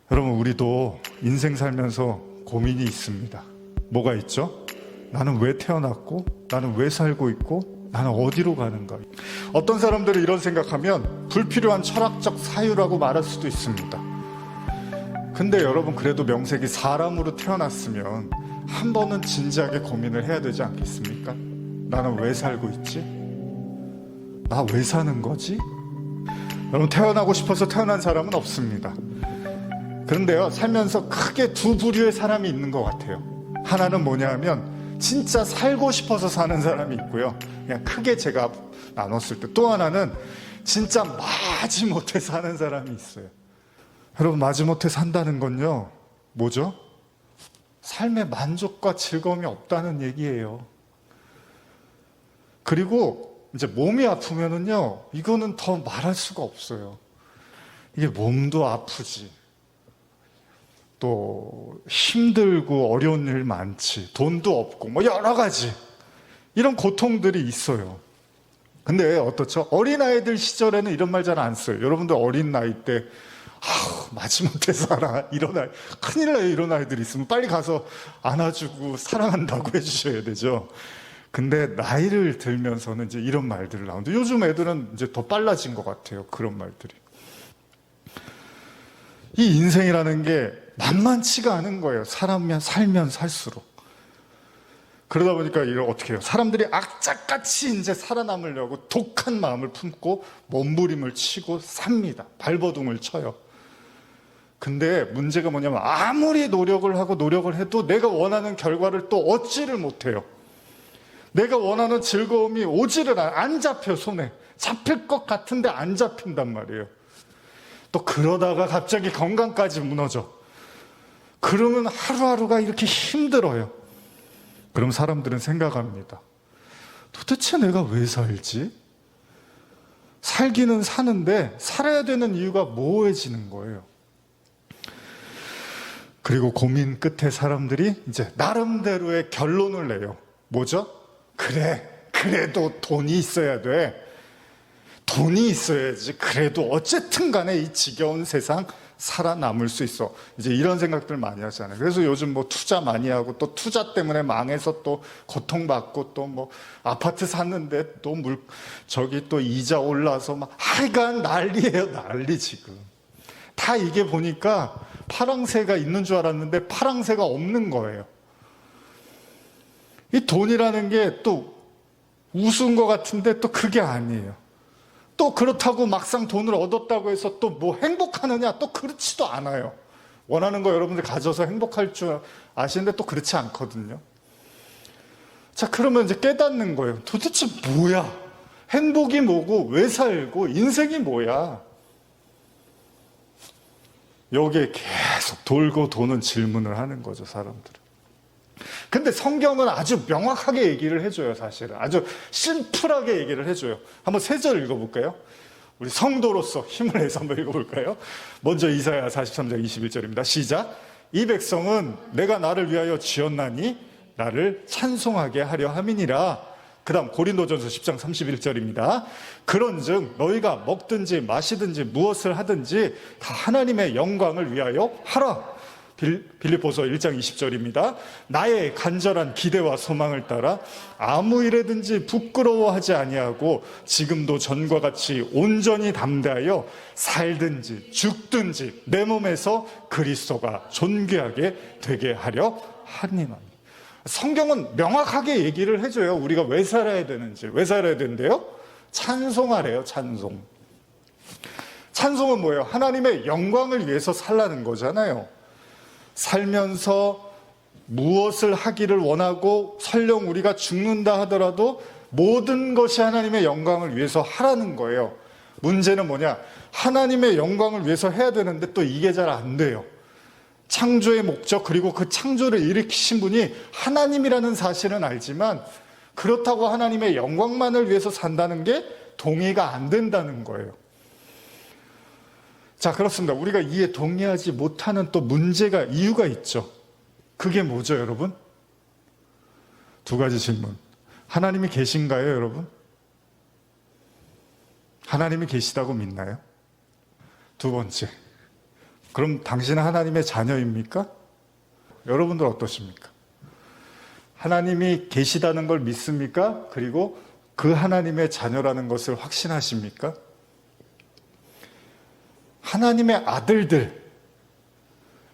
여러분, 우리도 인생 살면서 고민이 있습니다. 뭐가 있죠? 나는 왜 태어났고, 나는 왜 살고 있고, 나는 어디로 가는가. 어떤 사람들은 이런 생각하면 불필요한 철학적 사유라고 말할 수도 있습니다. 근데 여러분, 그래도 명색이 사람으로 태어났으면 한 번은 진지하게 고민을 해야 되지 않겠습니까? 나는 왜 살고 있지? 나 왜 사는 거지? 여러분, 태어나고 싶어서 태어난 사람은 없습니다. 그런데요, 살면서 크게 두 부류의 사람이 있는 것 같아요. 하나는 뭐냐 하면 진짜 살고 싶어서 사는 사람이 있고요, 그냥 크게 제가 나눴을 때. 또 하나는 진짜 마지못해 사는 사람이 있어요. 여러분, 마지못해 산다는 건요, 뭐죠? 삶의 만족과 즐거움이 없다는 얘기예요. 그리고 이제 몸이 아프면은요, 이거는 더 말할 수가 없어요. 이게 몸도 아프지, 또 힘들고 어려운 일 많지, 돈도 없고 뭐 여러 가지 이런 고통들이 있어요. 근데 어떻죠? 어린아이들 시절에는 이런 말 잘 안 써요. 여러분들 어린 나이 때 마지못해 살아, 이런 아이, 큰일 나요. 이런 아이들이 있으면 빨리 가서 안아주고 사랑한다고 해주셔야 되죠. 근데 나이를 들면서는 이제 이런 말들을 나오는데, 요즘 애들은 이제 더 빨라진 것 같아요. 그런 말들이. 이 인생이라는 게 만만치가 않은 거예요. 살면 살수록. 그러다 보니까 이걸 어떻게 해요? 사람들이 악착같이 이제 살아남으려고 독한 마음을 품고 몸부림을 치고 삽니다. 발버둥을 쳐요. 근데 문제가 뭐냐면, 아무리 노력을 하고 노력을 해도 내가 원하는 결과를 또 얻지를 못해요. 내가 원하는 즐거움이 오지를 안 잡혀. 손에 잡힐 것 같은데 안 잡힌단 말이에요. 또 그러다가 갑자기 건강까지 무너져. 그러면 하루하루가 이렇게 힘들어요. 그럼 사람들은 생각합니다. 도대체 내가 왜 살지? 살기는 사는데 살아야 되는 이유가 모호해지는 거예요. 그리고 고민 끝에 사람들이 이제 나름대로의 결론을 내요. 뭐죠? 그래도 돈이 있어야 돼. 돈이 있어야지 그래도 어쨌든 간에 이 지겨운 세상 살아남을 수 있어. 이제 이런 생각들 많이 하잖아요. 그래서 요즘 뭐 투자 많이 하고, 또 투자 때문에 망해서 또 고통받고, 또 뭐 아파트 샀는데 또 저기 또 이자 올라서 막 하여간 난리예요. 난리 지금. 다 이게 보니까 파랑새가 있는 줄 알았는데 파랑새가 없는 거예요. 이 돈이라는 게 또 우스운 것 같은데 또 그게 아니에요. 또 그렇다고 막상 돈을 얻었다고 해서 또 뭐 행복하느냐? 또 그렇지도 않아요. 원하는 거 여러분들 가져서 행복할 줄 아시는데 또 그렇지 않거든요. 자, 그러면 이제 깨닫는 거예요. 도대체 뭐야? 행복이 뭐고, 왜 살고, 인생이 뭐야? 여기에 계속 돌고 도는 질문을 하는 거죠, 사람들은. 근데 성경은 아주 명확하게 얘기를 해줘요. 사실은 아주 심플하게 얘기를 해줘요. 한번 3절 읽어볼까요? 우리 성도로서 힘을 내서 한번 읽어볼까요? 먼저 이사야 43장 21절입니다. 시작. 이 백성은 내가 나를 위하여 지었나니 나를 찬송하게 하려 함이니라. 그 다음 고린도전서 10장 31절입니다. 그런즉 너희가 먹든지 마시든지 무엇을 하든지 다 하나님의 영광을 위하여 하라. 빌립보서 1장 20절입니다. 나의 간절한 기대와 소망을 따라 아무 일에든지 부끄러워하지 아니하고 지금도 전과 같이 온전히 담대하여 살든지 죽든지 내 몸에서 그리스도가 존귀하게 되게 하려 하니라. 성경은 명확하게 얘기를 해줘요. 우리가 왜 살아야 되는지. 왜 살아야 된대요? 찬송하래요. 찬송. 찬송은 뭐예요? 하나님의 영광을 위해서 살라는 거잖아요. 살면서 무엇을 하기를 원하고 설령 우리가 죽는다 하더라도 모든 것이 하나님의 영광을 위해서 하라는 거예요. 문제는 뭐냐? 하나님의 영광을 위해서 해야 되는데 또 이게 잘 안 돼요. 창조의 목적, 그리고 그 창조를 일으키신 분이 하나님이라는 사실은 알지만 그렇다고 하나님의 영광만을 위해서 산다는 게 동의가 안 된다는 거예요. 자, 그렇습니다. 우리가 이에 동의하지 못하는 또 문제가, 이유가 있죠. 그게 뭐죠, 여러분? 2가지 질문. 하나님이 계신가요, 여러분? 하나님이 계시다고 믿나요? 2번째. 그럼 당신은 하나님의 자녀입니까? 여러분들 어떠십니까? 하나님이 계시다는 걸 믿습니까? 그리고 그 하나님의 자녀라는 것을 확신하십니까? 하나님의 아들들.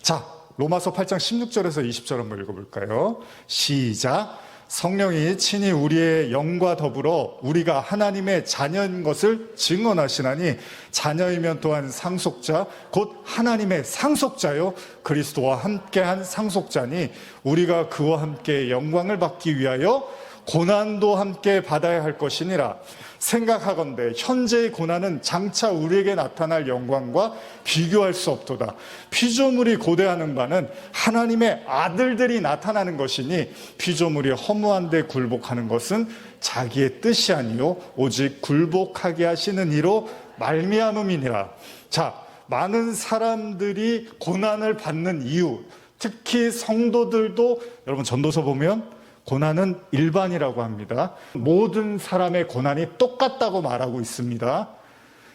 자, 로마서 8장 16절에서 20절 한번 읽어볼까요? 시작. 성령이 친히 우리의 영과 더불어 우리가 하나님의 자녀인 것을 증언하시나니 자녀이면 또한 상속자 곧 하나님의 상속자요 그리스도와 함께한 상속자니 우리가 그와 함께 영광을 받기 위하여 고난도 함께 받아야 할 것이니라. 생각하건대 현재의 고난은 장차 우리에게 나타날 영광과 비교할 수 없도다. 피조물이 고대하는 바는 하나님의 아들들이 나타나는 것이니 피조물이 허무한 데 굴복하는 것은 자기의 뜻이 아니요 오직 굴복하게 하시는 이로 말미암음이니라. 자, 많은 사람들이 고난을 받는 이유, 특히 성도들도 여러분 전도서 보면 고난은 일반이라고 합니다. 모든 사람의 고난이 똑같다고 말하고 있습니다.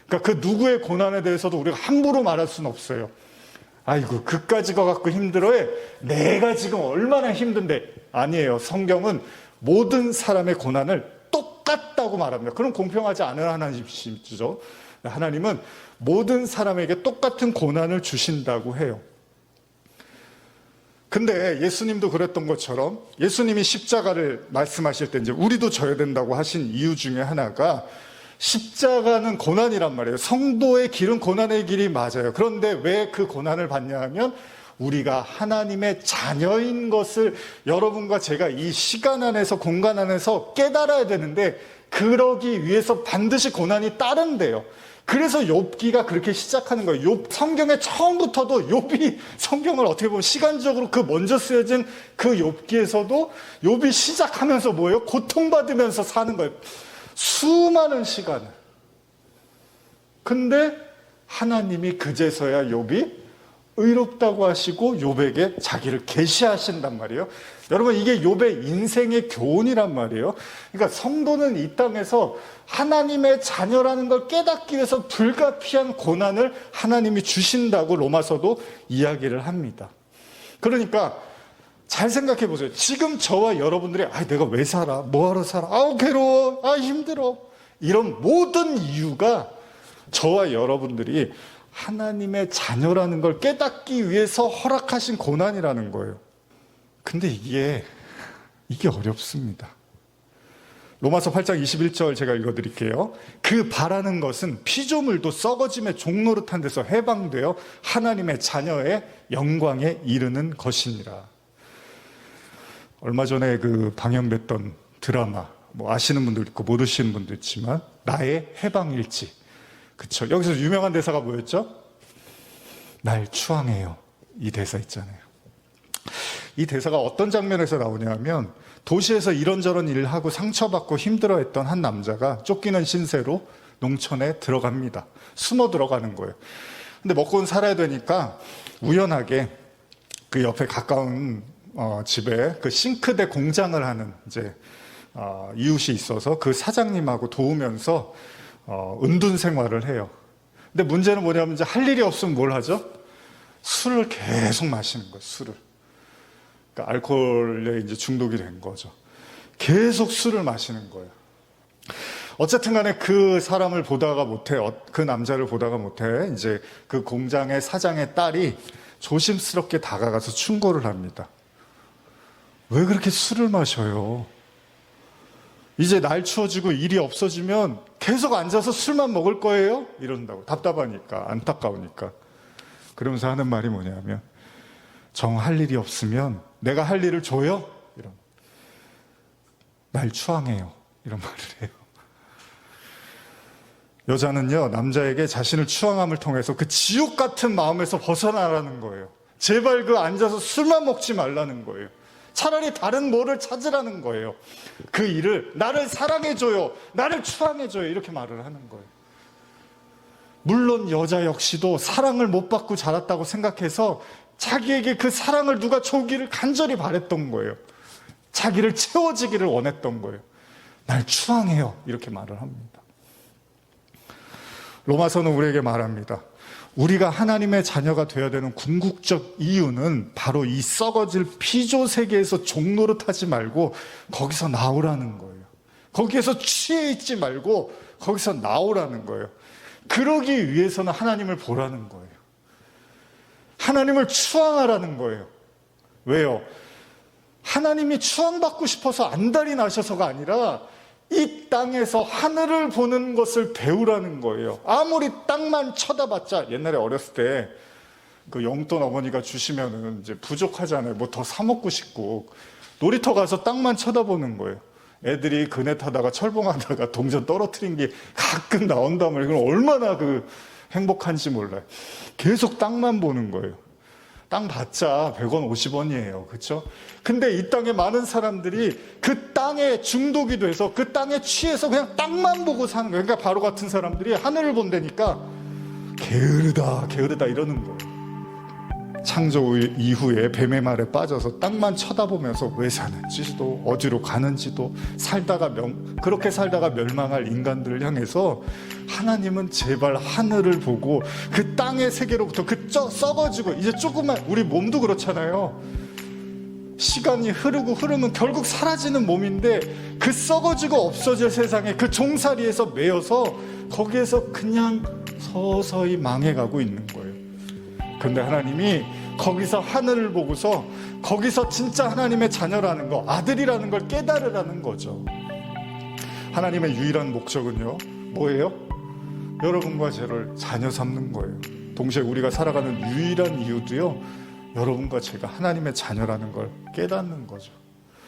그러니까 그 누구의 고난에 대해서도 우리가 함부로 말할 수는 없어요. 아이고 그까지 거 갖고 힘들어해. 내가 지금 얼마나 힘든데. 아니에요. 성경은 모든 사람의 고난을 똑같다고 말합니다. 그럼 공평하지 않은 하나님이시죠. 하나님은 모든 사람에게 똑같은 고난을 주신다고 해요. 근데 예수님도 그랬던 것처럼 예수님이 십자가를 말씀하실 때 이제 우리도 져야 된다고 하신 이유 중에 하나가 십자가는 고난이란 말이에요. 성도의 길은 고난의 길이 맞아요. 그런데 왜 그 고난을 받냐 하면 우리가 하나님의 자녀인 것을 여러분과 제가 이 시간 안에서 공간 안에서 깨달아야 되는데 그러기 위해서 반드시 고난이 따른대요. 그래서 욥기가 그렇게 시작하는 거예요. 욥 성경의 처음부터도 욥이 성경을 어떻게 보면 시간적으로 그 먼저 쓰여진 그 욥기에서도 욥이 시작하면서 뭐예요? 고통받으면서 사는 거예요. 수많은 시간을. 근데 하나님이 그제서야 욥이 의롭다고 하시고 욥에게 자기를 계시하신단 말이에요. 여러분 이게 욥의 인생의 교훈이란 말이에요. 그러니까 성도는 이 땅에서 하나님의 자녀라는 걸 깨닫기 위해서 불가피한 고난을 하나님이 주신다고 로마서도 이야기를 합니다. 그러니까 잘 생각해 보세요. 지금 저와 여러분들이 내가 왜 살아? 뭐하러 살아? 괴로워. 힘들어. 이런 모든 이유가 저와 여러분들이 하나님의 자녀라는 걸 깨닫기 위해서 허락하신 고난이라는 거예요. 근데 이게 어렵습니다. 로마서 8장 21절 제가 읽어드릴게요. 그 바라는 것은 피조물도 썩어짐의 종노릇한 데서 해방되어 하나님의 자녀의 영광에 이르는 것이니라. 얼마 전에 그 방영됐던 드라마 뭐 아시는 분도 있고 모르시는 분도 있지만 나의 해방일지. 그쵸. 여기서 유명한 대사가 뭐였죠? 날 추앙해요. 이 대사 있잖아요. 이 대사가 어떤 장면에서 나오냐면 도시에서 이런저런 일을 하고 상처받고 힘들어했던 한 남자가 쫓기는 신세로 농촌에 들어갑니다. 숨어 들어가는 거예요. 근데 먹고는 살아야 되니까 우연하게 그 옆에 가까운 집에 그 싱크대 공장을 하는 이제 이웃이 있어서 그 사장님하고 도우면서 은둔 생활을 해요. 근데 문제는 뭐냐면 이제 할 일이 없으면 뭘 하죠? 술을 계속 마시는 거예요. 술을. 그러니까 알코올에 이제 중독이 된 거죠. 계속 술을 마시는 거예요. 어쨌든 간에 그 사람을 보다가 못해, 그 남자를 보다가 못해, 이제 그 공장의 사장의 딸이 조심스럽게 다가가서 충고를 합니다. 왜 그렇게 술을 마셔요? 이제 날 추워지고 일이 없어지면 계속 앉아서 술만 먹을 거예요? 이런다고. 답답하니까, 안타까우니까. 그러면서 하는 말이 뭐냐면, 정 할 일이 없으면 내가 할 일을 줘요? 날 추앙해요. 이런 말을 해요. 여자는요, 남자에게 자신을 추앙함을 통해서 그 지옥 같은 마음에서 벗어나라는 거예요. 제발 그 앉아서 술만 먹지 말라는 거예요. 차라리 다른 뭐를 찾으라는 거예요. 그 일을 나를 사랑해줘요. 나를 추앙해줘요. 이렇게 말을 하는 거예요. 물론 여자 역시도 사랑을 못 받고 자랐다고 생각해서 자기에게 그 사랑을 누가 줘기를 간절히 바랬던 거예요. 자기를 채워지기를 원했던 거예요. 날 추앙해요. 이렇게 말을 합니다. 로마서는 우리에게 말합니다. 우리가 하나님의 자녀가 되어야 되는 궁극적 이유는 바로 이 썩어질 피조 세계에서 종노릇하지 말고 거기서 나오라는 거예요. 거기에서 취해 있지 말고 거기서 나오라는 거예요. 그러기 위해서는 하나님을 보라는 거예요. 하나님을 추앙하라는 거예요. 왜요? 하나님이 추앙받고 싶어서 안달이 나셔서가 아니라 이 땅에서 하늘을 보는 것을 배우라는 거예요. 아무리 땅만 쳐다봤자, 옛날에 어렸을 때 그 용돈 어머니가 주시면은 이제 부족하잖아요. 뭐 더 사 먹고 싶고 놀이터 가서 땅만 쳐다보는 거예요. 애들이 그네 타다가 철봉하다가 동전 떨어뜨린 게 가끔 나온단 말이에요. 그럼 얼마나 그 행복한지 몰라요. 계속 땅만 보는 거예요. 땅 봤자 100원, 50원이에요. 그렇죠? 근데 이 땅에 많은 사람들이 그 땅에 중독이 돼서 그 땅에 취해서 그냥 땅만 보고 사는 거예요. 그러니까 바로 같은 사람들이 하늘을 본다니까 게으르다, 게으르다 이러는 거예요. 창조 이후에 뱀의 말에 빠져서 땅만 쳐다보면서 왜 사는지도 어디로 가는지도 그렇게 살다가 멸망할 인간들을 향해서 하나님은 제발 하늘을 보고 그 땅의 세계로부터 썩어지고 이제 조금만, 우리 몸도 그렇잖아요. 시간이 흐르면 결국 사라지는 몸인데 그 썩어지고 없어질 세상에 그 종살이에서 매여서 거기에서 그냥 서서히 망해가고 있는 거예요. 그런데 하나님이 거기서 하늘을 보고서 거기서 진짜 하나님의 자녀라는 거, 아들이라는 걸 깨달으라는 거죠. 하나님의 유일한 목적은요, 뭐예요? 여러분과 저를 자녀 삼는 거예요. 동시에 우리가 살아가는 유일한 이유도요, 여러분과 제가 하나님의 자녀라는 걸 깨닫는 거죠.